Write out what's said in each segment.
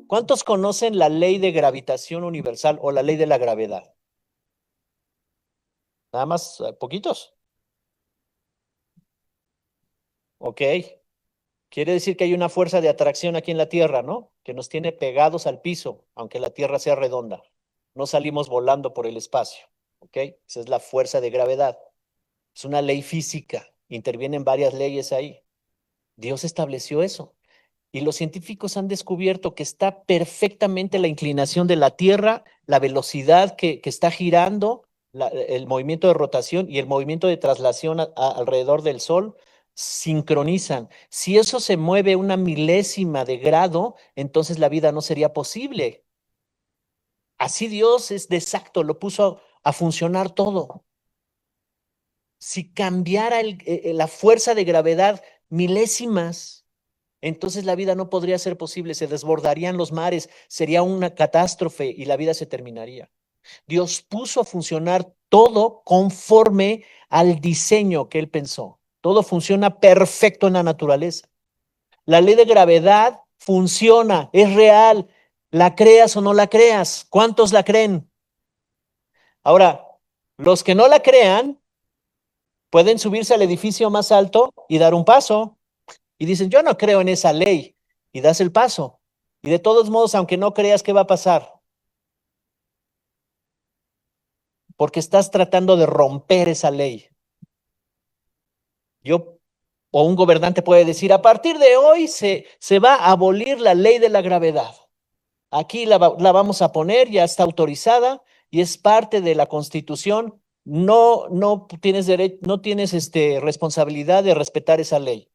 ¿Cuántos conocen la ley de gravitación universal o la ley de la gravedad? Nada más, poquitos. Ok. Quiere decir que hay una fuerza de atracción aquí en la Tierra, ¿no? Que nos tiene pegados al piso, aunque la Tierra sea redonda. No salimos volando por el espacio, ¿ok? Esa es la fuerza de gravedad. Es una ley física. Intervienen varias leyes ahí. Dios estableció eso. Y los científicos han descubierto que está perfectamente la inclinación de la Tierra, la velocidad que está girando, el movimiento de rotación y el movimiento de traslación alrededor del Sol sincronizan. Si eso se mueve una milésima de grado, entonces la vida no sería posible. Así Dios es de exacto, lo puso a funcionar todo. Si cambiara la fuerza de gravedad milésimas, entonces la vida no podría ser posible, se desbordarían los mares, sería una catástrofe y la vida se terminaría. Dios puso a funcionar todo conforme al diseño que Él pensó. Todo funciona perfecto en la naturaleza. La ley de gravedad funciona, es real. La creas o no la creas. ¿Cuántos la creen? Ahora, los que no la crean pueden subirse al edificio más alto y dar un paso. Y dicen, yo no creo en esa ley. Y das el paso. Y de todos modos, aunque no creas, ¿qué va a pasar? Porque estás tratando de romper esa ley. Yo o un gobernante puede decir, a partir de hoy se va a abolir la ley de la gravedad. Aquí la vamos a poner, ya está autorizada y es parte de la Constitución. No tienes derecho, no tienes responsabilidad de respetar esa ley.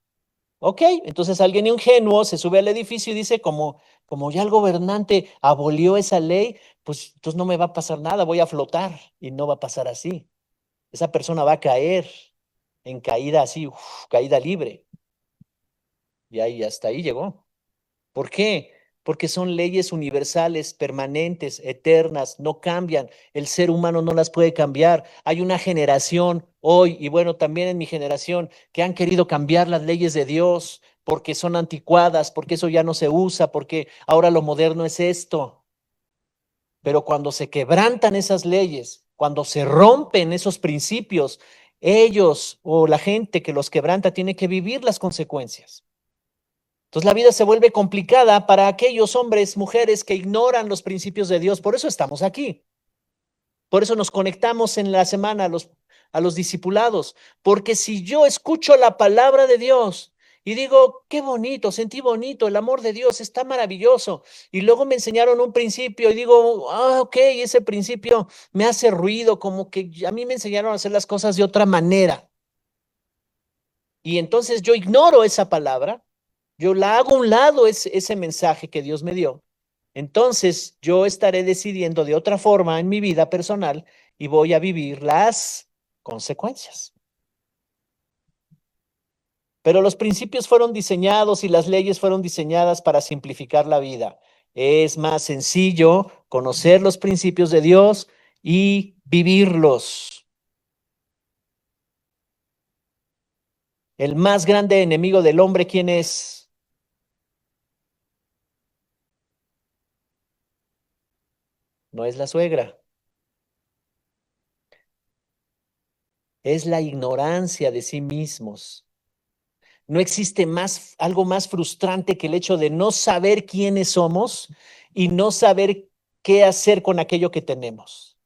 Ok, entonces alguien ingenuo se sube al edificio y dice, como ya el gobernante abolió esa ley, pues entonces no me va a pasar nada, voy a flotar y no va a pasar así. Esa persona va a caer en caída así, caída libre. Y ahí hasta ahí llegó. ¿Por qué? Porque son leyes universales, permanentes, eternas, no cambian. El ser humano no las puede cambiar. Hay una generación hoy, y bueno, también en mi generación, que han querido cambiar las leyes de Dios porque son anticuadas, porque eso ya no se usa, porque ahora lo moderno es esto. Pero cuando se quebrantan esas leyes, cuando se rompen esos principios, ellos o la gente que los quebranta tiene que vivir las consecuencias. Entonces la vida se vuelve complicada para aquellos hombres, mujeres que ignoran los principios de Dios. Por eso estamos aquí. Por eso nos conectamos en la semana a los discipulados. Porque si yo escucho la palabra de Dios y digo, qué bonito, sentí bonito, el amor de Dios está maravilloso. Y luego me enseñaron un principio y digo, ok, ese principio me hace ruido, como que a mí me enseñaron a hacer las cosas de otra manera. Y entonces yo ignoro esa palabra, yo la hago a un lado ese mensaje que Dios me dio. Entonces yo estaré decidiendo de otra forma en mi vida personal y voy a vivir las consecuencias. Pero los principios fueron diseñados y las leyes fueron diseñadas para simplificar la vida. Es más sencillo conocer los principios de Dios y vivirlos. El más grande enemigo del hombre, ¿quién es? No es la suegra, es la ignorancia de sí mismos. No existe algo más frustrante que el hecho de no saber quiénes somos y no saber qué hacer con aquello que tenemos.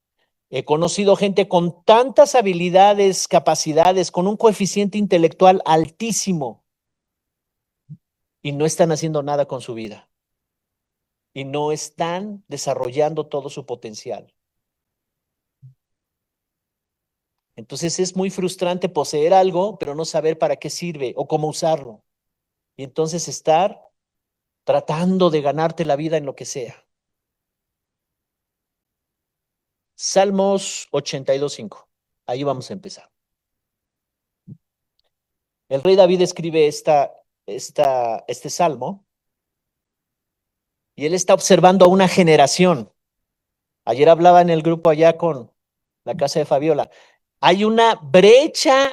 He conocido gente con tantas habilidades, capacidades, con un coeficiente intelectual altísimo y no están haciendo nada con su vida y no están desarrollando todo su potencial. Entonces es muy frustrante poseer algo, pero no saber para qué sirve o cómo usarlo. Y entonces estar tratando de ganarte la vida en lo que sea. Salmos 82:5. Ahí vamos a empezar. El rey David escribe este salmo y él está observando a una generación. Ayer hablaba en el grupo allá con la casa de Fabiola. Hay una brecha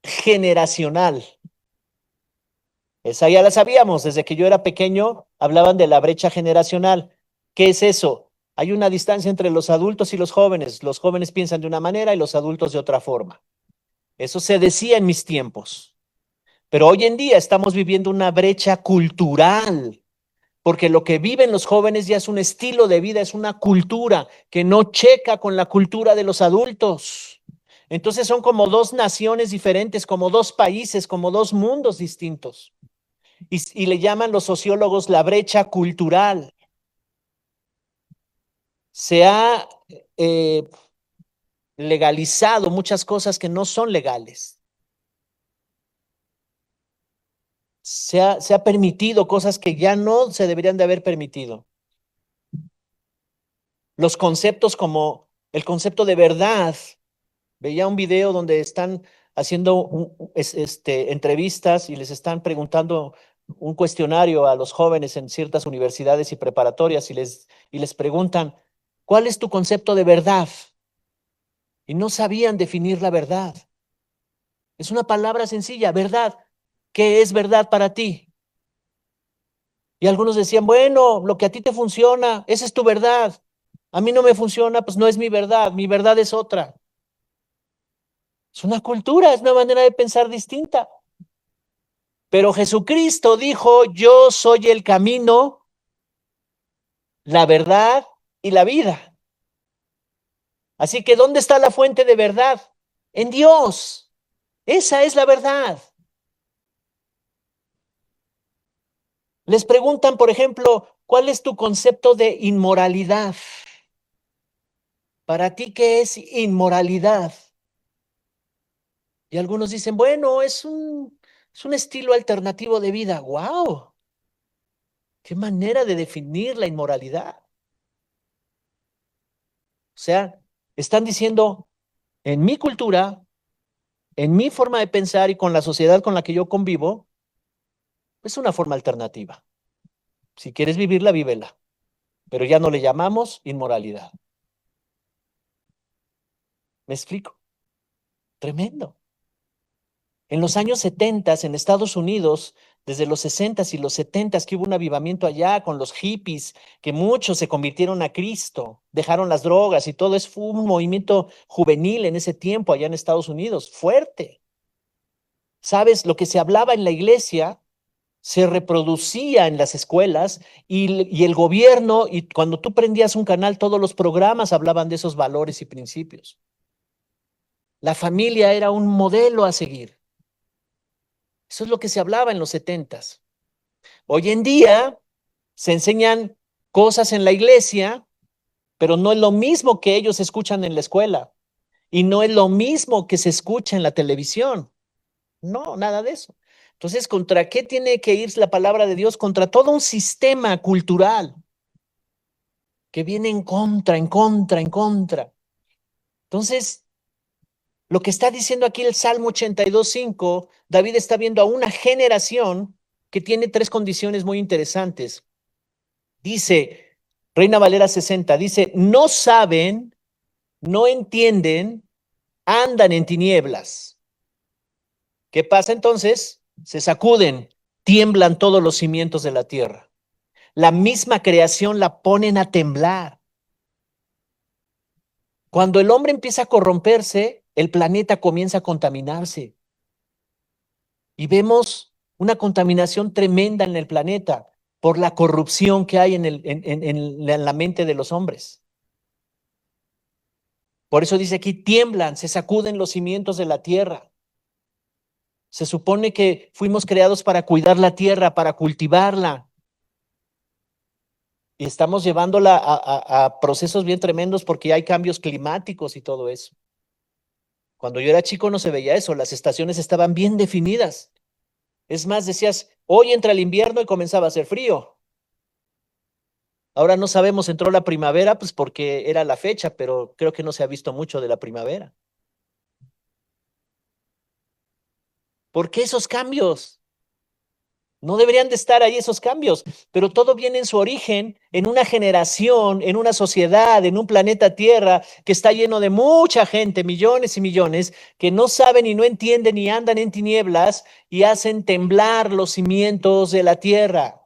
generacional. Esa ya la sabíamos, desde que yo era pequeño hablaban de la brecha generacional. ¿Qué es eso? Hay una distancia entre los adultos y los jóvenes. Los jóvenes piensan de una manera y los adultos de otra forma. Eso se decía en mis tiempos. Pero hoy en día estamos viviendo una brecha cultural, porque lo que viven los jóvenes ya es un estilo de vida, es una cultura que no checa con la cultura de los adultos. Entonces son como dos naciones diferentes, como dos países, como dos mundos distintos. Y le llaman los sociólogos la brecha cultural. Se ha eh, legalizado muchas cosas que no son legales. Se ha permitido cosas que ya no se deberían de haber permitido. Los conceptos como el concepto de verdad. Veía un video donde están haciendo entrevistas y les están preguntando un cuestionario a los jóvenes en ciertas universidades y preparatorias y les preguntan, ¿cuál es tu concepto de verdad? Y no sabían definir la verdad. Es una palabra sencilla, verdad. ¿Qué es verdad para ti? Y algunos decían, bueno, lo que a ti te funciona, esa es tu verdad. A mí no me funciona, pues no es mi verdad es otra. Es una cultura, es una manera de pensar distinta. Pero Jesucristo dijo, yo soy el camino, la verdad y la vida. Así que, ¿dónde está la fuente de verdad? En Dios. Esa es la verdad. Les preguntan, por ejemplo, ¿cuál es tu concepto de inmoralidad? Para ti, ¿qué es inmoralidad? Y algunos dicen, bueno, es un estilo alternativo de vida. ¡Wow! ¡Qué manera de definir la inmoralidad! O sea, están diciendo, en mi cultura, en mi forma de pensar y con la sociedad con la que yo convivo, es una forma alternativa. Si quieres vivirla, vívela, pero ya no le llamamos inmoralidad. ¿Me explico? Tremendo. En los años 70 en Estados Unidos, desde los 60 y los 70 que hubo un avivamiento allá con los hippies, que muchos se convirtieron a Cristo, dejaron las drogas y todo eso, fue un movimiento juvenil en ese tiempo allá en Estados Unidos, fuerte. ¿Sabes? Lo que se hablaba en la iglesia se reproducía en las escuelas y el gobierno, y cuando tú prendías un canal, todos los programas hablaban de esos valores y principios. La familia era un modelo a seguir. Eso es lo que se hablaba en los 70. Hoy en día se enseñan cosas en la iglesia, pero no es lo mismo que ellos escuchan en la escuela y no es lo mismo que se escucha en la televisión. No, nada de eso. Entonces, ¿contra qué tiene que ir la palabra de Dios? Contra todo un sistema cultural que viene en contra, en contra, en contra. Entonces, lo que está diciendo aquí el Salmo 82:5, David está viendo a una generación que tiene tres condiciones muy interesantes. Dice, Reina Valera 60, dice, no saben, no entienden, andan en tinieblas. ¿Qué pasa entonces? Se sacuden, tiemblan todos los cimientos de la tierra. La misma creación la ponen a temblar. Cuando el hombre empieza a corromperse, el planeta comienza a contaminarse y vemos una contaminación tremenda en el planeta por la corrupción que hay en la mente de los hombres. Por eso dice aquí, tiemblan, se sacuden los cimientos de la tierra. Se supone que fuimos creados para cuidar la tierra, para cultivarla. Y estamos llevándola a procesos bien tremendos porque hay cambios climáticos y todo eso. Cuando yo era chico no se veía eso, las estaciones estaban bien definidas. Es más, decías, hoy entra el invierno y comenzaba a hacer frío. Ahora no sabemos, entró la primavera, pues porque era la fecha, pero creo que no se ha visto mucho de la primavera. ¿Por qué esos cambios? No deberían de estar ahí esos cambios, pero todo viene en su origen, en una generación, en una sociedad, en un planeta Tierra que está lleno de mucha gente, millones y millones, que no saben y no entienden y andan en tinieblas y hacen temblar los cimientos de la tierra.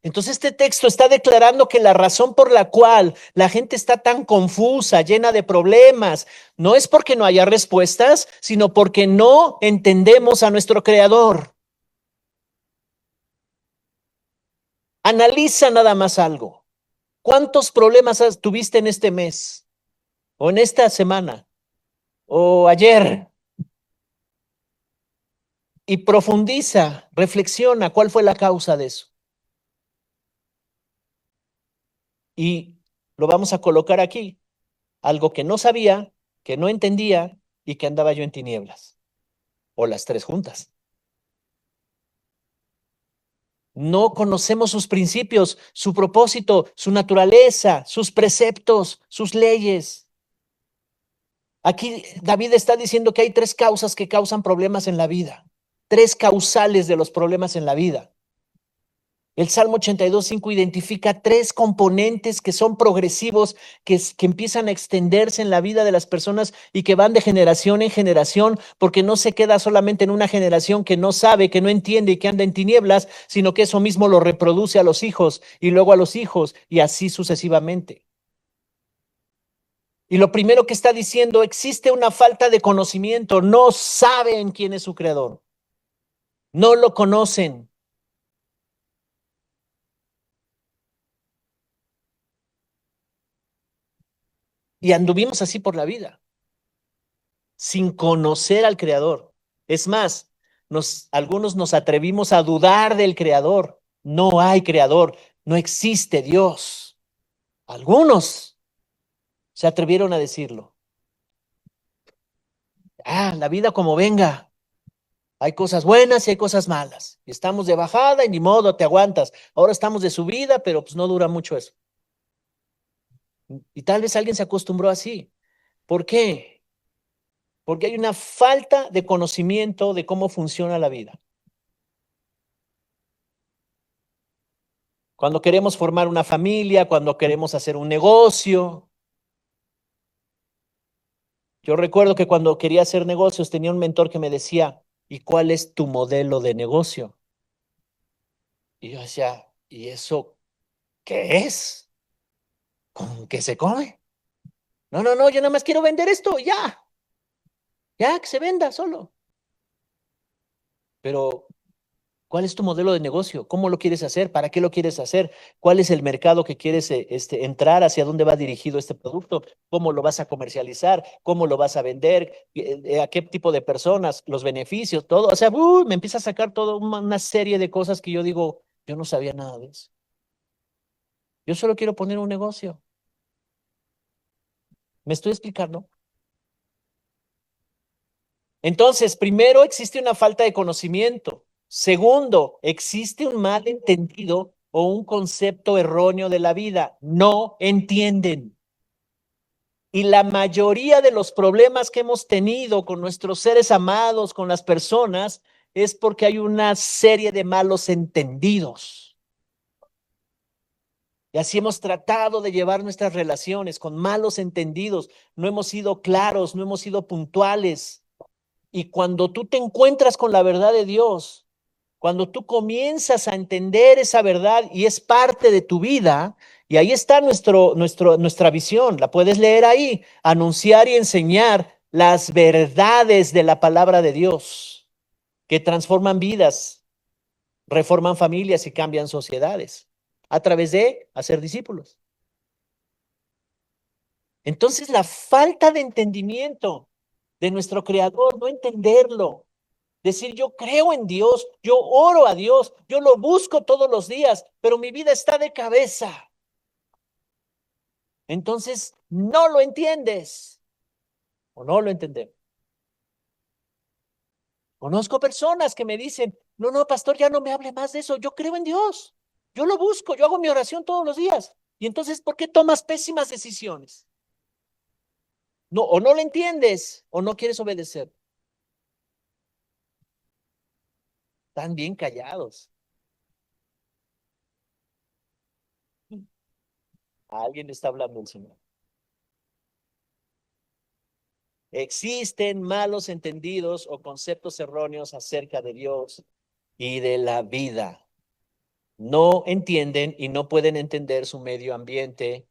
Entonces este texto está declarando que la razón por la cual la gente está tan confusa, llena de problemas, no es porque no haya respuestas, sino porque no entendemos a nuestro Creador. Analiza nada más algo. ¿Cuántos problemas tuviste en este mes? ¿O en esta semana? ¿O ayer? Y profundiza, reflexiona cuál fue la causa de eso. Y lo vamos a colocar aquí. Algo que no sabía, que no entendía y que andaba yo en tinieblas. O las tres juntas. No conocemos sus principios, su propósito, su naturaleza, sus preceptos, sus leyes. Aquí David está diciendo que hay tres causas que causan problemas en la vida, tres causales de los problemas en la vida. El Salmo 82:5 identifica tres componentes que son progresivos, que empiezan a extenderse en la vida de las personas y que van de generación en generación, porque no se queda solamente en una generación que no sabe, que no entiende y que anda en tinieblas, sino que eso mismo lo reproduce a los hijos y luego a los hijos y así sucesivamente. Y lo primero que está diciendo, existe una falta de conocimiento, no saben quién es su creador, no lo conocen. Y anduvimos así por la vida, sin conocer al creador. Es más, algunos nos atrevimos a dudar del creador. No hay creador, no existe Dios. Algunos se atrevieron a decirlo. La vida como venga. Hay cosas buenas y hay cosas malas. Y estamos de bajada y ni modo, te aguantas. Ahora estamos de subida, pero pues no dura mucho eso. Y tal vez alguien se acostumbró así. ¿Por qué? Porque hay una falta de conocimiento de cómo funciona la vida. Cuando queremos formar una familia, cuando queremos hacer un negocio. Yo recuerdo que cuando quería hacer negocios tenía un mentor que me decía, ¿y cuál es tu modelo de negocio? Y yo decía, ¿y eso qué es? ¿Con qué se come? No, no, no, yo nada más quiero vender esto, ya, que se venda solo. Pero ¿cuál es tu modelo de negocio? ¿Cómo lo quieres hacer? ¿Para qué lo quieres hacer? ¿Cuál es el mercado que quieres entrar? ¿Hacia dónde va dirigido este producto? ¿Cómo lo vas a comercializar? ¿Cómo lo vas a vender? ¿A qué tipo de personas? ¿Los beneficios? Todo. O sea, me empieza a sacar toda una serie de cosas que yo digo, yo no sabía nada de eso. Yo solo quiero poner un negocio. ¿Me estoy explicando? Entonces, primero, existe una falta de conocimiento. Segundo, existe un malentendido o un concepto erróneo de la vida. No entienden. Y la mayoría de los problemas que hemos tenido con nuestros seres amados, con las personas, es porque hay una serie de malos entendidos. Y así hemos tratado de llevar nuestras relaciones con malos entendidos. No hemos sido claros, no hemos sido puntuales. Y cuando tú te encuentras con la verdad de Dios, cuando tú comienzas a entender esa verdad y es parte de tu vida, y ahí está nuestra visión, la puedes leer ahí, anunciar y enseñar las verdades de la palabra de Dios, que transforman vidas, reforman familias y cambian sociedades, a través de hacer discípulos. Entonces, la falta de entendimiento de nuestro Creador, no entenderlo, decir, yo creo en Dios, yo oro a Dios, yo lo busco todos los días, pero mi vida está de cabeza. Entonces, no lo entiendes o no lo entendemos. Conozco personas que me dicen, no, no, pastor, ya no me hable más de eso, yo creo en Dios, yo lo busco, yo hago mi oración todos los días. Y entonces, ¿por qué tomas pésimas decisiones? No, o no lo entiendes o no quieres obedecer. Están bien callados. A alguien le está hablando el Señor. Existen malos entendidos o conceptos erróneos acerca de Dios y de la vida. No entienden y no pueden entender su medio ambiente,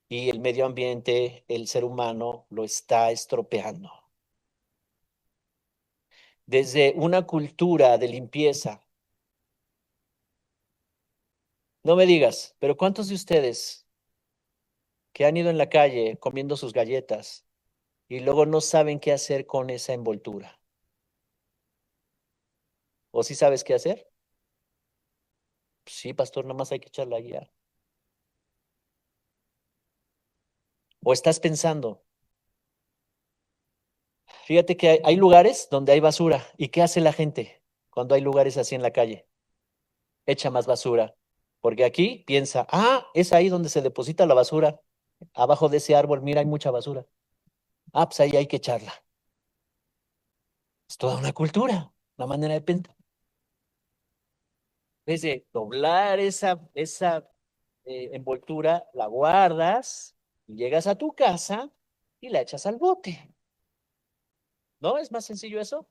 y el medio ambiente, el ser humano, lo está estropeando. Desde una cultura de limpieza. No me digas, pero ¿cuántos de ustedes que han ido en la calle comiendo sus galletas y luego no saben qué hacer con esa envoltura? ¿O sí sabes qué hacer? Sí, pastor, nomás hay que echarla allá. ¿O estás pensando? Fíjate que hay lugares donde hay basura. ¿Y qué hace la gente cuando hay lugares así en la calle? Echa más basura. Porque aquí piensa, es ahí donde se deposita la basura. Abajo de ese árbol, mira, hay mucha basura. Pues ahí hay que echarla. Es toda una cultura, una manera de pensar. En vez de doblar esa envoltura, la guardas y llegas a tu casa y la echas al bote. ¿No? ¿Es más sencillo eso?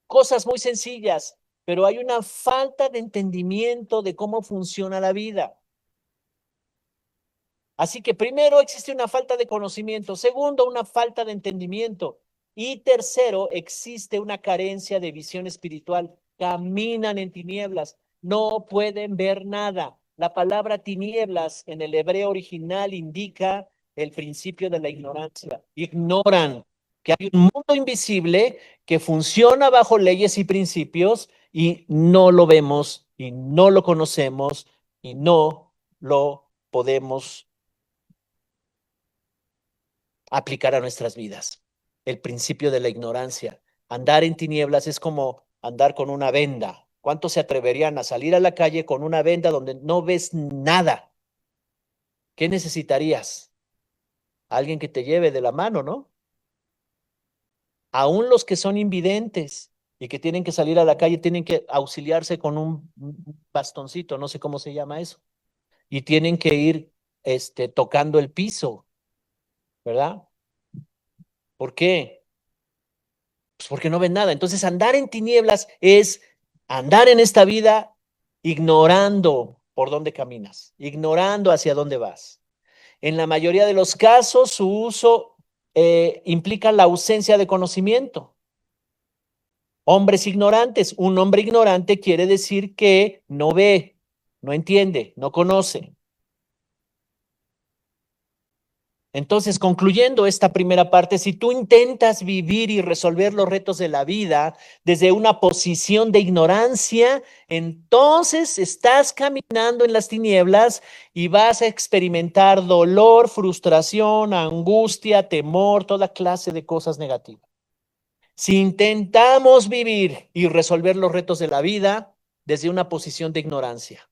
Cosas muy sencillas, pero hay una falta de entendimiento de cómo funciona la vida. Así que primero existe una falta de conocimiento, segundo, una falta de entendimiento y tercero, existe una carencia de visión espiritual. Caminan en tinieblas, no pueden ver nada. La palabra tinieblas en el hebreo original indica el principio de la ignorancia. Ignoran que hay un mundo invisible que funciona bajo leyes y principios y no lo vemos y no lo conocemos y no lo podemos aplicar a nuestras vidas. El principio de la ignorancia. Andar en tinieblas es como andar con una venda. ¿Cuántos se atreverían a salir a la calle con una venda donde no ves nada? ¿Qué necesitarías? Alguien que te lleve de la mano, ¿no? Aún los que son invidentes y que tienen que salir a la calle tienen que auxiliarse con un bastoncito, no sé cómo se llama eso, y tienen que ir tocando el piso, ¿verdad? ¿Por qué? Pues porque no ven nada. Entonces, andar en tinieblas es andar en esta vida ignorando por dónde caminas, ignorando hacia dónde vas. En la mayoría de los casos, su uso implica la ausencia de conocimiento. Hombres ignorantes. Un hombre ignorante quiere decir que no ve, no entiende, no conoce. Entonces, concluyendo esta primera parte, si tú intentas vivir y resolver los retos de la vida desde una posición de ignorancia, entonces estás caminando en las tinieblas y vas a experimentar dolor, frustración, angustia, temor, toda clase de cosas negativas. Si intentamos vivir y resolver los retos de la vida desde una posición de ignorancia,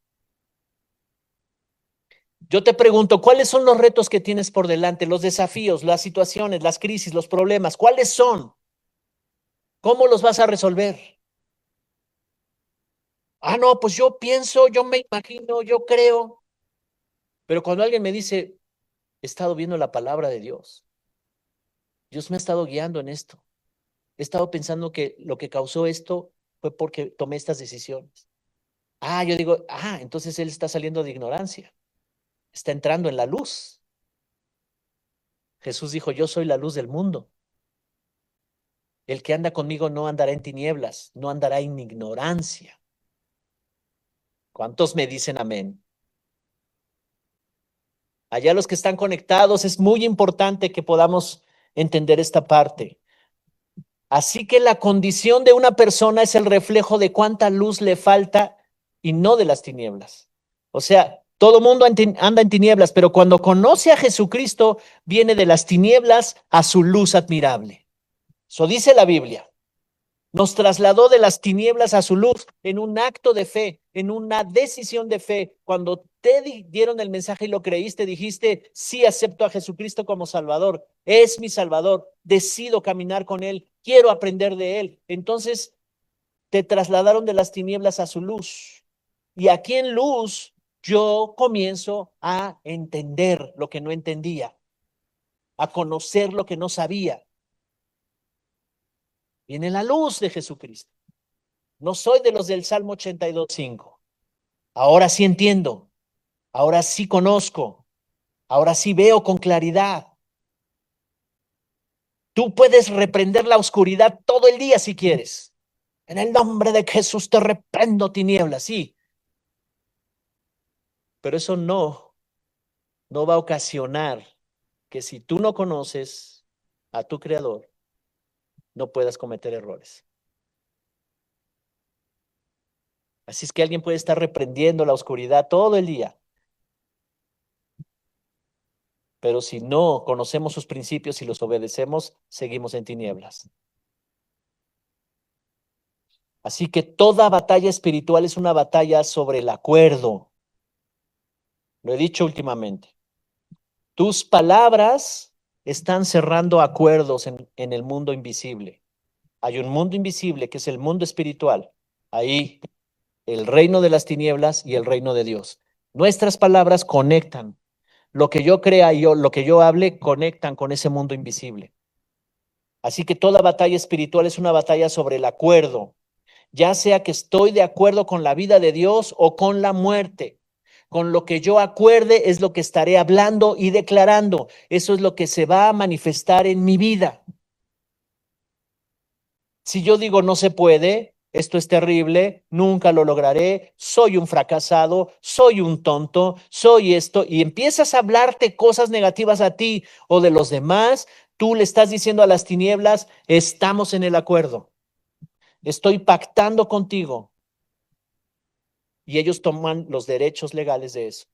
yo te pregunto, ¿cuáles son los retos que tienes por delante, los desafíos, las situaciones, las crisis, los problemas? ¿Cuáles son? ¿Cómo los vas a resolver? No, pues yo pienso, yo me imagino, yo creo. Pero cuando alguien me dice, he estado viendo la palabra de Dios, Dios me ha estado guiando en esto. He estado pensando que lo que causó esto fue porque tomé estas decisiones. Yo digo, entonces él está saliendo de ignorancia, está entrando en la luz. Jesús dijo, yo soy la luz del mundo. El que anda conmigo no andará en tinieblas, no andará en ignorancia. ¿Cuántos me dicen amén? Allá los que están conectados, es muy importante que podamos entender esta parte. Así que la condición de una persona es el reflejo de cuánta luz le falta y no de las tinieblas. O sea, todo mundo anda en tinieblas, pero cuando conoce a Jesucristo, viene de las tinieblas a su luz admirable. Eso dice la Biblia. Nos trasladó de las tinieblas a su luz en un acto de fe. en una decisión de fe. Cuando te dieron el mensaje y lo creíste, dijiste, sí, acepto a Jesucristo como Salvador, es mi Salvador, decido caminar con Él, quiero aprender de Él. Entonces te trasladaron de las tinieblas a su luz. Y aquí en luz yo comienzo a entender lo que no entendía, a conocer lo que no sabía. Viene la luz de Jesucristo. No soy de los del Salmo 82:5. Ahora sí entiendo, ahora sí conozco, ahora sí veo con claridad. Tú puedes reprender la oscuridad todo el día si quieres. En el nombre de Jesús te reprendo tinieblas, sí. Pero eso no va a ocasionar que si tú no conoces a tu creador, no puedas cometer errores. Así es que alguien puede estar reprendiendo la oscuridad todo el día, pero si no conocemos sus principios y los obedecemos, seguimos en tinieblas. Así que toda batalla espiritual es una batalla sobre el acuerdo. Lo he dicho últimamente. Tus palabras están cerrando acuerdos en el mundo invisible. Hay un mundo invisible que es el mundo espiritual. Ahí el reino de las tinieblas y el reino de Dios. Nuestras palabras conectan. Lo que yo crea y lo que yo hable, conectan con ese mundo invisible. Así que toda batalla espiritual es una batalla sobre el acuerdo, ya sea que estoy de acuerdo con la vida de Dios o con la muerte. Con lo que yo acuerde es lo que estaré hablando y declarando. Eso es lo que se va a manifestar en mi vida. Si yo digo no se puede, esto es terrible, nunca lo lograré, soy un fracasado, soy un tonto, soy esto, y empiezas a hablarte cosas negativas a ti o de los demás, tú le estás diciendo a las tinieblas, estamos en el acuerdo, estoy pactando contigo, y ellos toman los derechos legales de eso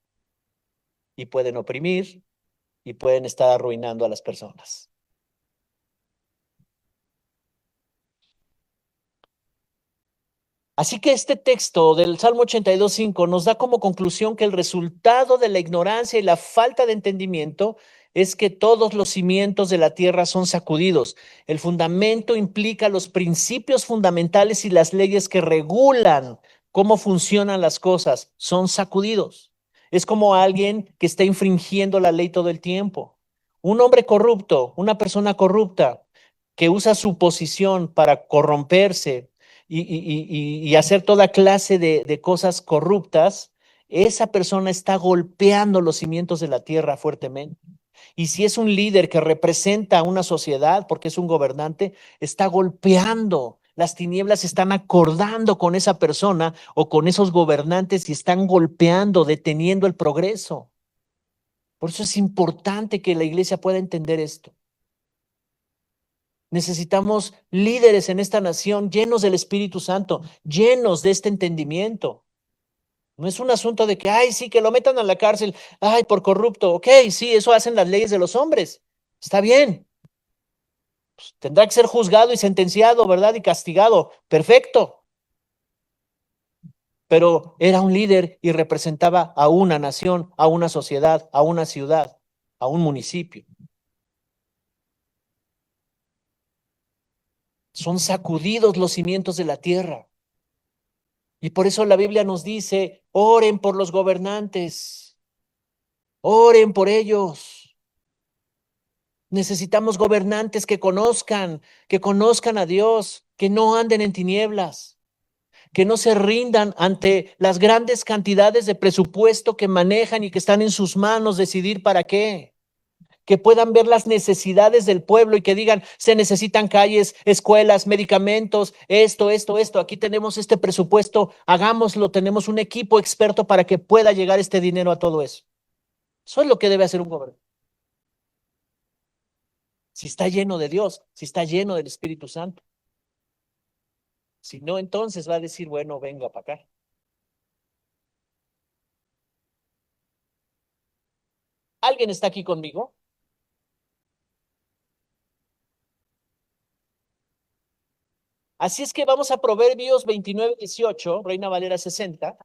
y pueden oprimir y pueden estar arruinando a las personas. Así que este texto del Salmo 82:5 nos da como conclusión que el resultado de la ignorancia y la falta de entendimiento es que todos los cimientos de la tierra son sacudidos. El fundamento implica los principios fundamentales y las leyes que regulan cómo funcionan las cosas. Son sacudidos. Es como alguien que está infringiendo la ley todo el tiempo. Un hombre corrupto, una persona corrupta que usa su posición para corromperse y hacer toda clase de cosas corruptas, esa persona está golpeando los cimientos de la tierra fuertemente. Y si es un líder que representa a una sociedad, porque es un gobernante, está golpeando. Las tinieblas están acordando con esa persona o con esos gobernantes y están golpeando, deteniendo el progreso. Por eso es importante que la iglesia pueda entender esto. Necesitamos líderes en esta nación llenos del Espíritu Santo, llenos de este entendimiento. No es un asunto de que, ay, sí, que lo metan a la cárcel, ay, por corrupto. Ok, sí, eso hacen las leyes de los hombres. Está bien. Pues, tendrá que ser juzgado y sentenciado, ¿verdad? Y castigado. Perfecto. Pero era un líder y representaba a una nación, a una sociedad, a una ciudad, a un municipio. Son sacudidos los cimientos de la tierra. Y por eso la Biblia nos dice, oren por los gobernantes, oren por ellos. Necesitamos gobernantes que conozcan a Dios, que no anden en tinieblas, que no se rindan ante las grandes cantidades de presupuesto que manejan y que están en sus manos decidir para qué. Que puedan ver las necesidades del pueblo y que digan, se necesitan calles, escuelas, medicamentos, esto. Aquí tenemos este presupuesto, hagámoslo, tenemos un equipo experto para que pueda llegar este dinero a todo eso. Eso es lo que debe hacer un gobernante. Si está lleno de Dios, si está lleno del Espíritu Santo. Si no, entonces va a decir, bueno, venga para acá. ¿Alguien está aquí conmigo? Así es que vamos a Proverbios 29:18, Reina Valera 60.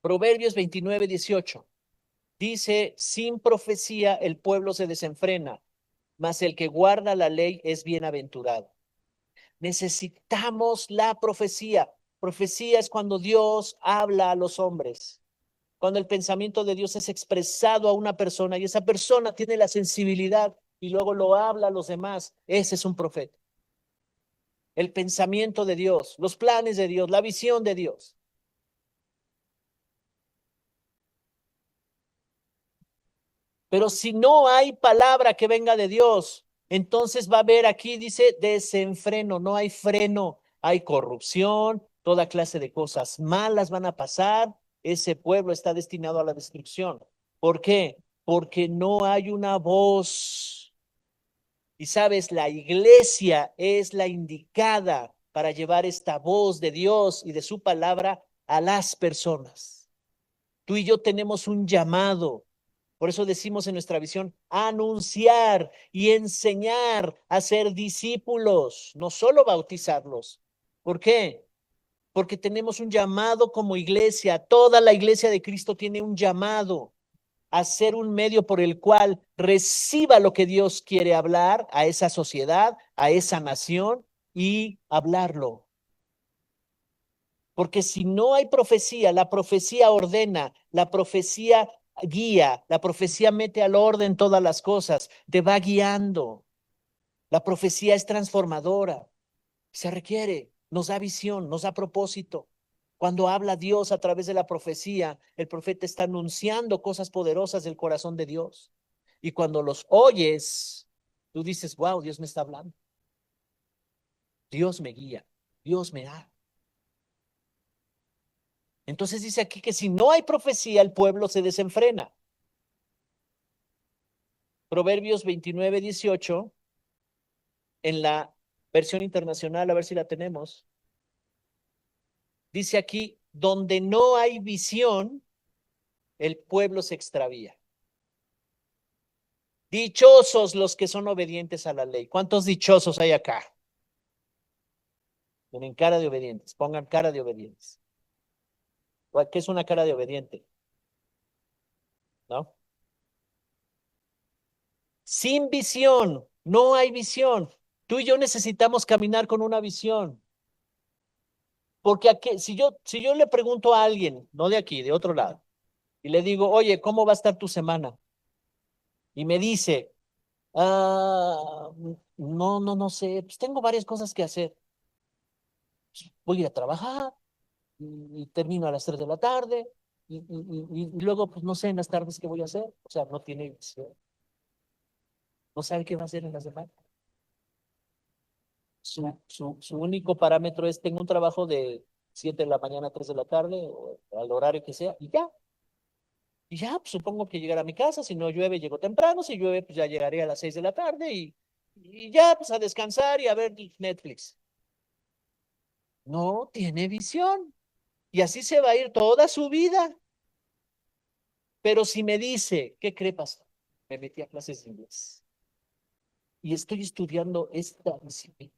Proverbios 29:18. Dice, sin profecía el pueblo se desenfrena, mas el que guarda la ley es bienaventurado. Necesitamos la profecía. Profecía es cuando Dios habla a los hombres, cuando el pensamiento de Dios es expresado a una persona y esa persona tiene la sensibilidad y luego lo habla a los demás. Ese es un profeta. El pensamiento de Dios, los planes de Dios, la visión de Dios. Pero si no hay palabra que venga de Dios, entonces va a haber aquí, dice, desenfreno, no hay freno, hay corrupción, toda clase de cosas malas van a pasar. Ese pueblo está destinado a la destrucción. ¿Por qué? Porque no hay una voz. Y sabes, la iglesia es la indicada para llevar esta voz de Dios y de su palabra a las personas. Tú y yo tenemos un llamado. Por eso decimos en nuestra visión, anunciar y enseñar a ser discípulos, no solo bautizarlos. ¿Por qué? Porque tenemos un llamado como iglesia. Toda la iglesia de Cristo tiene un llamado a ser un medio por el cual reciba lo que Dios quiere hablar a esa sociedad, a esa nación y hablarlo. Porque si no hay profecía, la profecía ordena, la profecía guía, la profecía mete al orden todas las cosas, te va guiando. La profecía es transformadora, se requiere, nos da visión, nos da propósito. Cuando habla Dios a través de la profecía, el profeta está anunciando cosas poderosas del corazón de Dios. Y cuando los oyes, tú dices, wow, Dios me está hablando. Dios me guía, Dios me da. Entonces dice aquí que si no hay profecía, el pueblo se desenfrena. Proverbios 29:18, en la versión internacional, a ver si la tenemos, dice aquí, donde no hay visión, el pueblo se extravía. Dichosos los que son obedientes a la ley. ¿Cuántos dichosos hay acá? Tienen cara de obedientes, pongan cara de obedientes. ¿Qué es una cara de obediente? ¿No? Sin visión, no hay visión. Tú y yo necesitamos caminar con una visión. Porque aquí, si yo le pregunto a alguien, no de aquí, de otro lado, y le digo, oye, ¿cómo va a estar tu semana? Y me dice, no sé, pues tengo varias cosas que hacer. Voy a ir a trabajar y termino a las 3 de la tarde y luego, pues no sé en las tardes qué voy a hacer. O sea, no tiene visión, no sabe qué va a hacer en la semana. Su único parámetro es, tengo un trabajo de 7 de la mañana a 3 de la tarde, o al horario que sea, y ya. Y ya, pues, supongo que llegaré a mi casa, si no llueve, llego temprano, si llueve, pues ya llegaré a las 6 de la tarde y ya, pues a descansar y a ver Netflix. No tiene visión. Y así se va a ir toda su vida. Pero si me dice, ¿qué cree, pastor? Me metí a clases de inglés y estoy estudiando esta disciplina.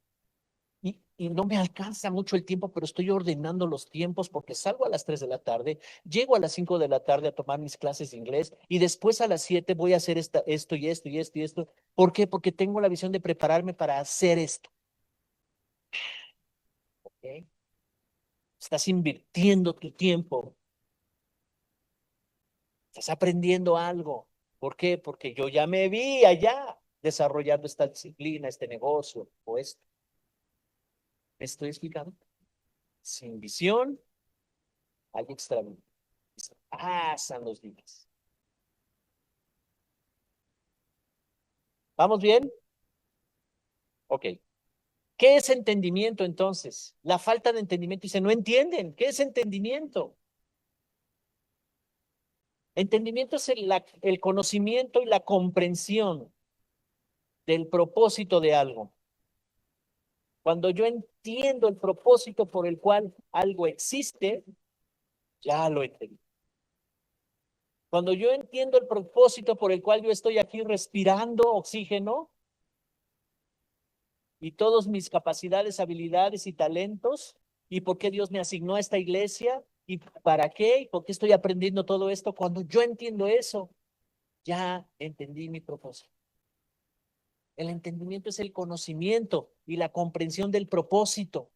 Y no me alcanza mucho el tiempo, pero estoy ordenando los tiempos porque salgo a las 3 de la tarde, llego a las 5 de la tarde a tomar mis clases de inglés y después a las 7 voy a hacer esto y esto y esto y esto. ¿Por qué? Porque tengo la visión de prepararme para hacer esto. ¿Ok? Estás invirtiendo tu tiempo, estás aprendiendo algo. ¿Por qué? Porque yo ya me vi allá desarrollando esta disciplina, este negocio o esto. ¿Me estoy explicando? Sin visión hay extravío. Pasan los días. ¿Vamos bien? Ok. ¿Qué es entendimiento entonces? La falta de entendimiento. Dice, no entienden. ¿Qué es entendimiento? Entendimiento es el conocimiento y la comprensión del propósito de algo. Cuando yo entiendo el propósito por el cual algo existe, ya lo entendí. Cuando yo entiendo el propósito por el cual yo estoy aquí respirando oxígeno y todas mis capacidades, habilidades y talentos, y por qué Dios me asignó a esta iglesia, y para qué, y por qué estoy aprendiendo todo esto, cuando yo entiendo eso, ya entendí mi propósito. El entendimiento es el conocimiento y la comprensión del propósito,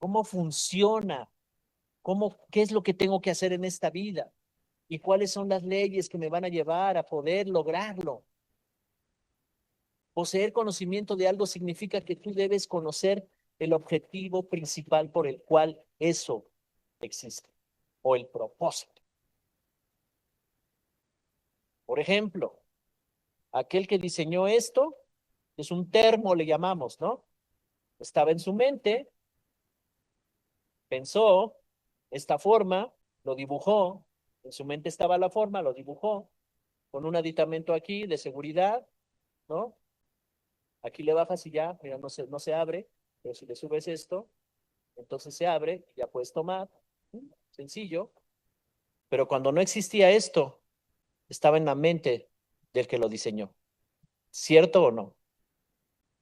cómo funciona, qué es lo que tengo que hacer en esta vida y cuáles son las leyes que me van a llevar a poder lograrlo. Poseer conocimiento de algo significa que tú debes conocer el objetivo principal por el cual eso existe o el propósito. Por ejemplo, aquel que diseñó esto es un termo, le llamamos, ¿no? Estaba en su mente, pensó esta forma, lo dibujó, en su mente estaba la forma, lo dibujó, con un aditamento aquí de seguridad, ¿no? Aquí le bajas y ya, mira, no se abre, pero si le subes esto, entonces se abre y ya puedes tomar. Sencillo. Pero cuando no existía esto, estaba en la mente del que lo diseñó. ¿Cierto o no?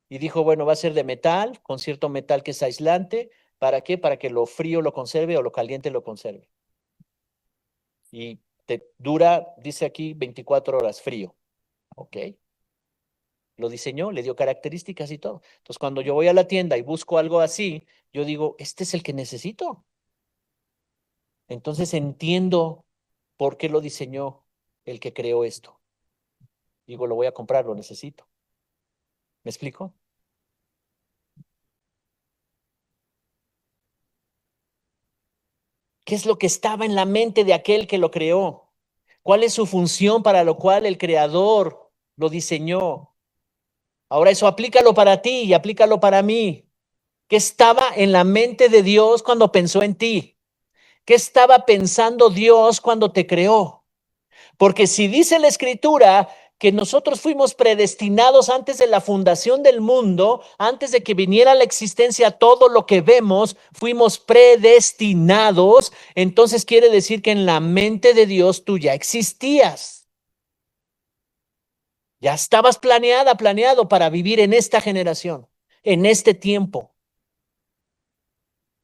Y dijo, bueno, va a ser de metal, con cierto metal que es aislante. ¿Para qué? Para que lo frío lo conserve o lo caliente lo conserve. Y te dura, dice aquí, 24 horas frío. ¿Ok? Lo diseñó, le dio características y todo. Entonces, cuando yo voy a la tienda y busco algo así, yo digo, este es el que necesito. Entonces entiendo por qué lo diseñó el que creó esto. Digo, lo voy a comprar, lo necesito. ¿Me explico? ¿Qué es lo que estaba en la mente de aquel que lo creó? ¿Cuál es su función para lo cual el creador lo diseñó? Ahora eso aplícalo para ti y aplícalo para mí. ¿Qué estaba en la mente de Dios cuando pensó en ti? ¿Qué estaba pensando Dios cuando te creó? Porque si dice la Escritura que nosotros fuimos predestinados antes de la fundación del mundo, antes de que viniera a la existencia todo lo que vemos, fuimos predestinados, entonces quiere decir que en la mente de Dios tú ya existías. Ya estabas planeado para vivir en esta generación, en este tiempo.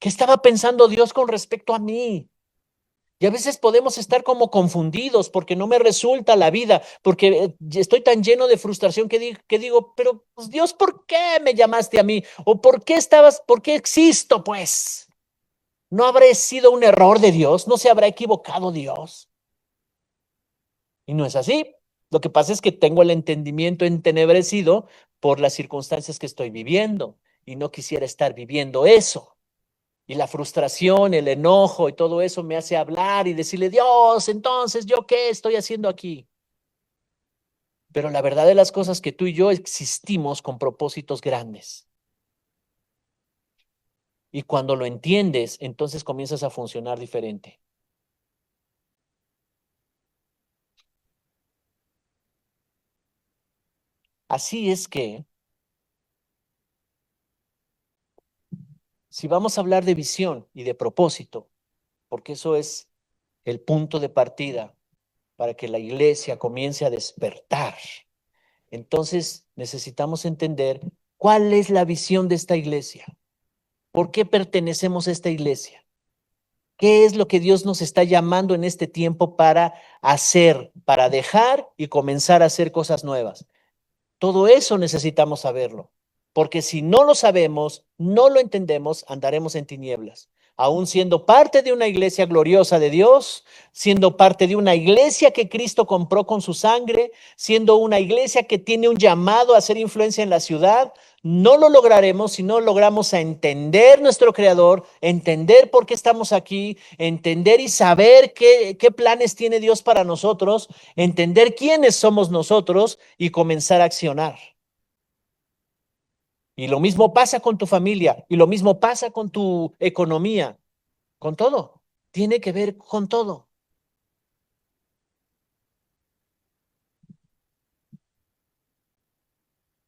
¿Qué estaba pensando Dios con respecto a mí? Y a veces podemos estar como confundidos porque no me resulta la vida, porque estoy tan lleno de frustración que digo, pero pues, Dios, ¿por qué me llamaste a mí? ¿O por qué existo, pues? ¿No habré sido un error de Dios? ¿No se habrá equivocado Dios? Y no es así. Lo que pasa es que tengo el entendimiento entenebrecido por las circunstancias que estoy viviendo y no quisiera estar viviendo eso. Y la frustración, el enojo y todo eso me hace hablar y decirle, Dios, entonces, ¿yo qué estoy haciendo aquí? Pero la verdad de las cosas es que tú y yo existimos con propósitos grandes. Y cuando lo entiendes, entonces comienzas a funcionar diferente. Así es que, si vamos a hablar de visión y de propósito, porque eso es el punto de partida para que la iglesia comience a despertar, entonces necesitamos entender cuál es la visión de esta iglesia. ¿Por qué pertenecemos a esta iglesia? ¿Qué es lo que Dios nos está llamando en este tiempo para hacer, para dejar y comenzar a hacer cosas nuevas? Todo eso necesitamos saberlo, porque si no lo sabemos, no lo entendemos, andaremos en tinieblas. Aún siendo parte de una iglesia gloriosa de Dios, siendo parte de una iglesia que Cristo compró con su sangre, siendo una iglesia que tiene un llamado a hacer influencia en la ciudad, no lo lograremos si no logramos a entender nuestro Creador, entender por qué estamos aquí, entender y saber qué planes tiene Dios para nosotros, entender quiénes somos nosotros y comenzar a accionar. Y lo mismo pasa con tu familia, y lo mismo pasa con tu economía, con todo. Tiene que ver con todo.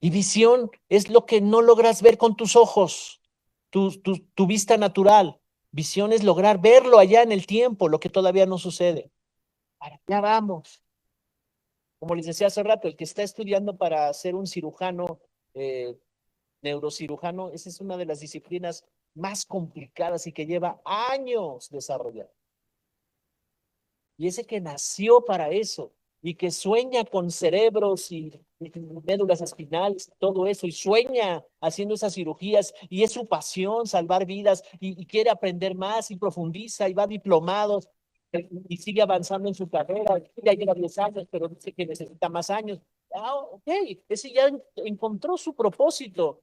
Y visión es lo que no logras ver con tus ojos, tu vista natural. Visión es lograr verlo allá en el tiempo, lo que todavía no sucede. Ya vamos. Como les decía hace rato, el que está estudiando para ser un cirujano, eh, neurocirujano, esa es una de las disciplinas más complicadas y que lleva años desarrollar. Y ese que nació para eso y que sueña con cerebros y médulas espinales, todo eso, y sueña haciendo esas cirugías, y es su pasión salvar vidas, y quiere aprender más, y profundiza, y va a diplomados, y sigue avanzando en su carrera, ya lleva 10 años, pero dice que necesita más años. Ah, ok, ese ya encontró su propósito,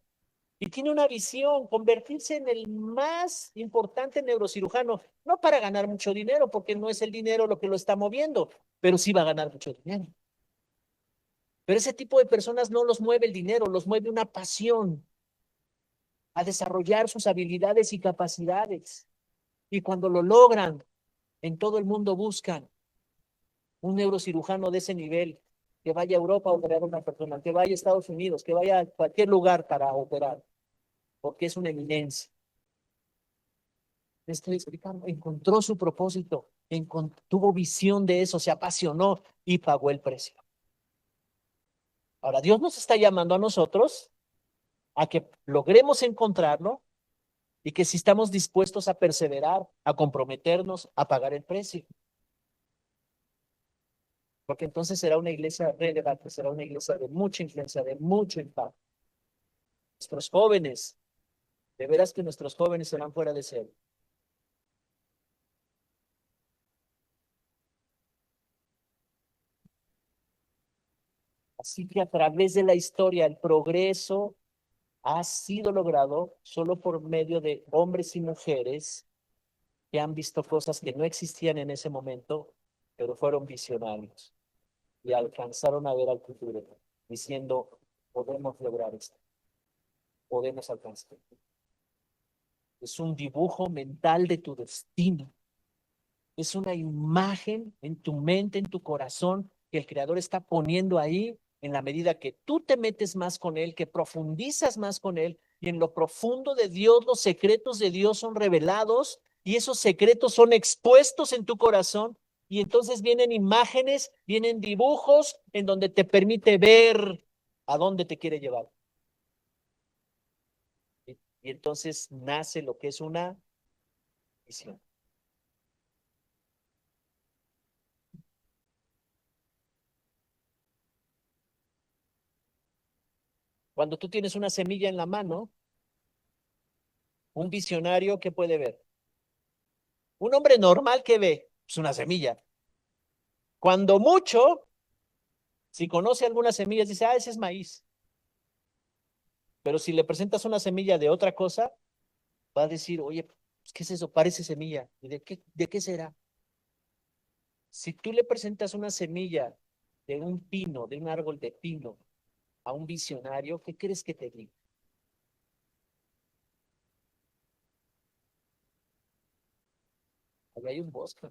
y tiene una visión, convertirse en el más importante neurocirujano, no para ganar mucho dinero, porque no es el dinero lo que lo está moviendo, pero sí va a ganar mucho dinero. Pero ese tipo de personas no los mueve el dinero, los mueve una pasión a desarrollar sus habilidades y capacidades. Y cuando lo logran, en todo el mundo buscan un neurocirujano de ese nivel, que vaya a Europa a operar a una persona, que vaya a Estados Unidos, que vaya a cualquier lugar para operar, porque es una eminencia. Estoy explicando, encontró su propósito, tuvo visión de eso, se apasionó y pagó el precio. Ahora, Dios nos está llamando a nosotros a que logremos encontrarlo y que si estamos dispuestos a perseverar, a comprometernos, a pagar el precio. Porque entonces será una iglesia relevante, será una iglesia de mucha influencia, de mucho impacto. Nuestros jóvenes, de veras que nuestros jóvenes serán fuera de serie. Así que a través de la historia, el progreso ha sido logrado solo por medio de hombres y mujeres que han visto cosas que no existían en ese momento, pero fueron visionarios y alcanzaron a ver al futuro, diciendo, podemos lograr esto, podemos alcanzar. Es un dibujo mental de tu destino. Es una imagen en tu mente, en tu corazón, que el Creador está poniendo ahí en la medida que tú te metes más con Él, que profundizas más con Él, y en lo profundo de Dios, los secretos de Dios son revelados, y esos secretos son expuestos en tu corazón, y entonces vienen imágenes, vienen dibujos en donde te permite ver a dónde te quiere llevar. Y entonces nace lo que es una visión. Cuando tú tienes una semilla en la mano, un visionario, ¿qué puede ver? Un hombre normal, ¿qué ve? Es una semilla. Cuando mucho, si conoce algunas semillas, dice, ah, ese es maíz. Pero si le presentas una semilla de otra cosa, va a decir, oye, pues, ¿qué es eso? Parece semilla. ¿Y de qué será? Si tú le presentas una semilla de un pino, de un árbol de pino, a un visionario, ¿qué crees que te diga? Ahí hay un bosque.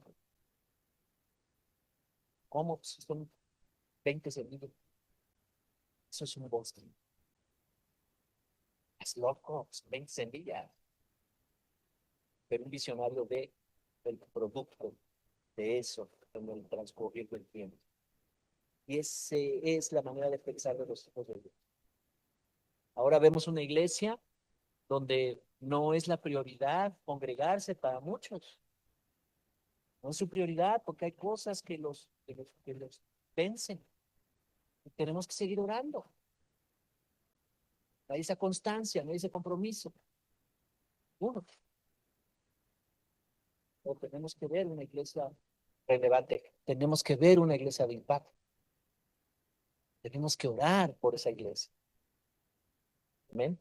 ¿Cómo? Pues son 20 semillas. Eso es un bosque. Es loco, pues, 20 semillas. Pero un visionario ve el producto de eso en el transcurrir del tiempo. Y esa es la manera de pensar de los hijos de Dios. Ahora vemos una iglesia donde no es la prioridad congregarse para muchos. No es su prioridad porque hay cosas que los vencen. Y tenemos que seguir orando. No hay esa constancia, no hay ese compromiso. Uno, o tenemos que ver una iglesia relevante, tenemos que ver una iglesia de impacto, tenemos que orar por esa iglesia. Amén.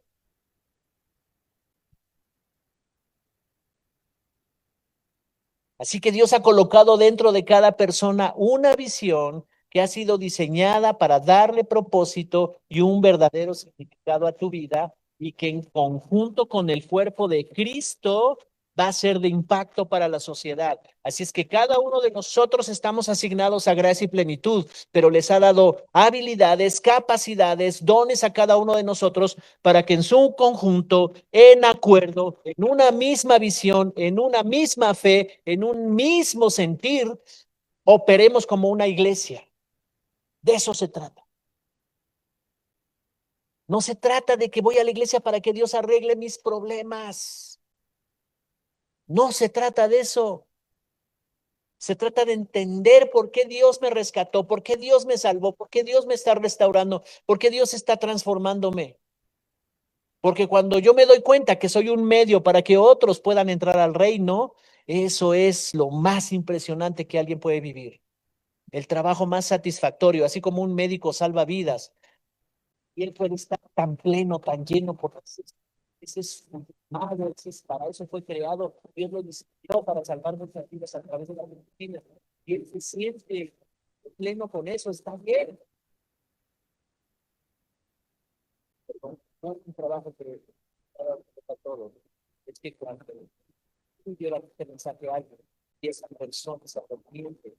Así que Dios ha colocado dentro de cada persona una visión que ha sido diseñada para darle propósito y un verdadero significado a tu vida y que en conjunto con el cuerpo de Cristo va a ser de impacto para la sociedad. Así es que cada uno de nosotros estamos asignados a gracia y plenitud, pero les ha dado habilidades, capacidades, dones a cada uno de nosotros para que en su conjunto, en acuerdo, en una misma visión, en una misma fe, en un mismo sentir, operemos como una iglesia. De eso se trata. No se trata de que voy a la iglesia para que Dios arregle mis problemas. No se trata de eso. Se trata de entender por qué Dios me rescató, por qué Dios me salvó, por qué Dios me está restaurando, por qué Dios está transformándome. Porque cuando yo me doy cuenta que soy un medio para que otros puedan entrar al reino, eso es lo más impresionante que alguien puede vivir. El trabajo más satisfactorio, así como un médico salva vidas, y él puede estar tan pleno, tan lleno, porque ese es su madre, para eso fue creado. Dios lo diseñó para salvar nuestras vidas a través de la medicina. Y él se siente pleno con eso, está bien. Pero no es un trabajo que para todos. Es que cuando tú llevas este mensaje a alguien y esa persona se arrepiente,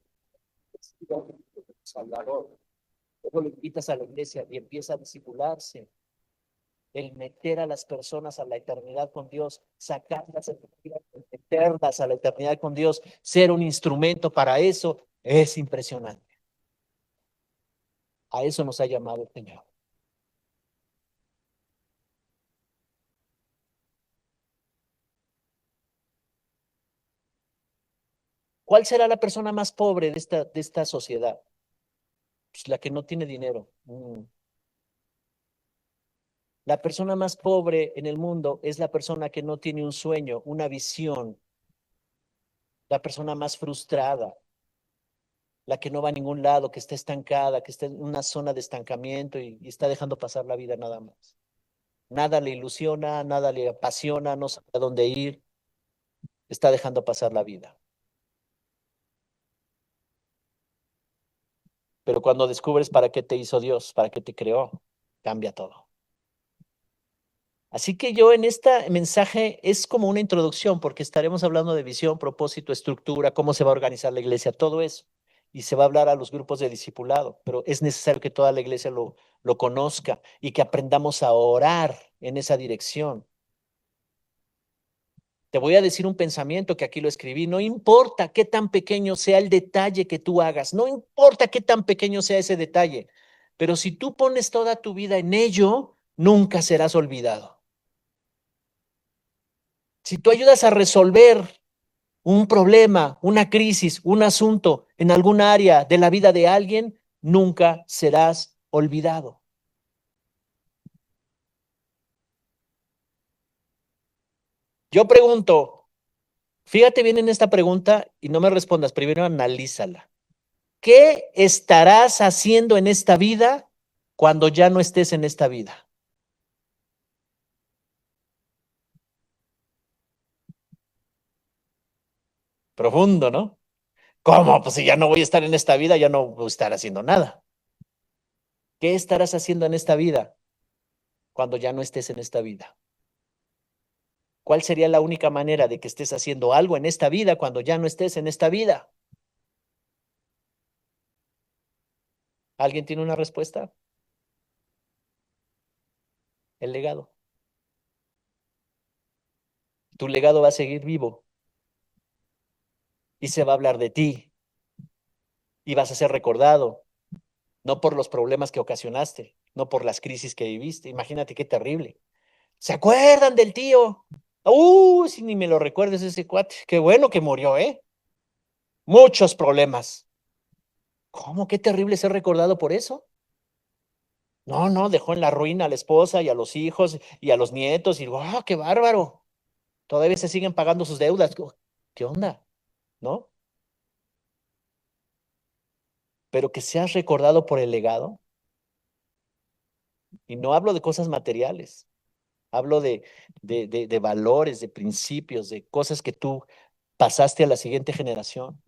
Salvador, luego lo invitas a la iglesia y empieza a discipularse, el meter a las personas a la eternidad con Dios, sacarlas eternas a la eternidad con Dios, ser un instrumento para eso, es impresionante. A eso nos ha llamado el Señor. ¿Cuál será la persona más pobre de esta sociedad? Pues la que no tiene dinero. La persona más pobre en el mundo es la persona que no tiene un sueño, una visión, la persona más frustrada, la que no va a ningún lado, que está estancada, que está en una zona de estancamiento y está dejando pasar la vida nada más. Nada le ilusiona, nada le apasiona, no sabe a dónde ir, está dejando pasar la vida. Pero cuando descubres para qué te hizo Dios, para qué te creó, cambia todo. Así que yo en este mensaje es como una introducción, porque estaremos hablando de visión, propósito, estructura, cómo se va a organizar la iglesia, todo eso. Y se va a hablar a los grupos de discipulado, pero es necesario que toda la iglesia lo conozca y que aprendamos a orar en esa dirección. Te voy a decir un pensamiento que aquí lo escribí. No importa qué tan pequeño sea el detalle que tú hagas, no importa qué tan pequeño sea ese detalle, pero si tú pones toda tu vida en ello, nunca serás olvidado. Si tú ayudas a resolver un problema, una crisis, un asunto en algún área de la vida de alguien, nunca serás olvidado. Yo pregunto, fíjate bien en esta pregunta y no me respondas, primero analízala. ¿Qué estarás haciendo en esta vida cuando ya no estés en esta vida? Profundo, ¿no? ¿Cómo? Pues si ya no voy a estar en esta vida, ya no voy a estar haciendo nada. ¿Qué estarás haciendo en esta vida cuando ya no estés en esta vida? ¿Cuál sería la única manera de que estés haciendo algo en esta vida cuando ya no estés en esta vida? ¿Alguien tiene una respuesta? El legado. Tu legado va a seguir vivo y se va a hablar de ti y vas a ser recordado, no por los problemas que ocasionaste, no por las crisis que viviste. Imagínate qué terrible. ¿Se acuerdan del tío? Si ni me lo recuerdes ese cuate. Qué bueno que murió, ¿eh? Muchos problemas. ¿Cómo? Qué terrible ser recordado por eso. No, no, dejó en la ruina a la esposa y a los hijos y a los nietos y ¡wow, qué bárbaro! Todavía se siguen pagando sus deudas. ¿Qué onda? ¿No? Pero que seas recordado por el legado. Y no hablo de cosas materiales. Hablo de valores, de principios, de cosas que tú pasaste a la siguiente generación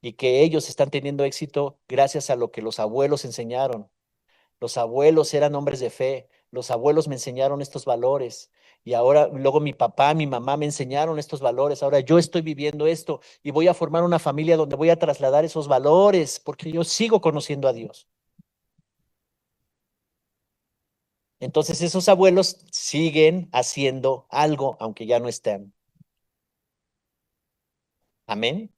y que ellos están teniendo éxito gracias a lo que los abuelos enseñaron. Los abuelos eran hombres de fe, los abuelos me enseñaron estos valores y ahora luego mi papá, mi mamá me enseñaron estos valores. Ahora yo estoy viviendo esto y voy a formar una familia donde voy a trasladar esos valores porque yo sigo conociendo a Dios. Entonces esos abuelos siguen haciendo algo aunque ya no estén. Amén.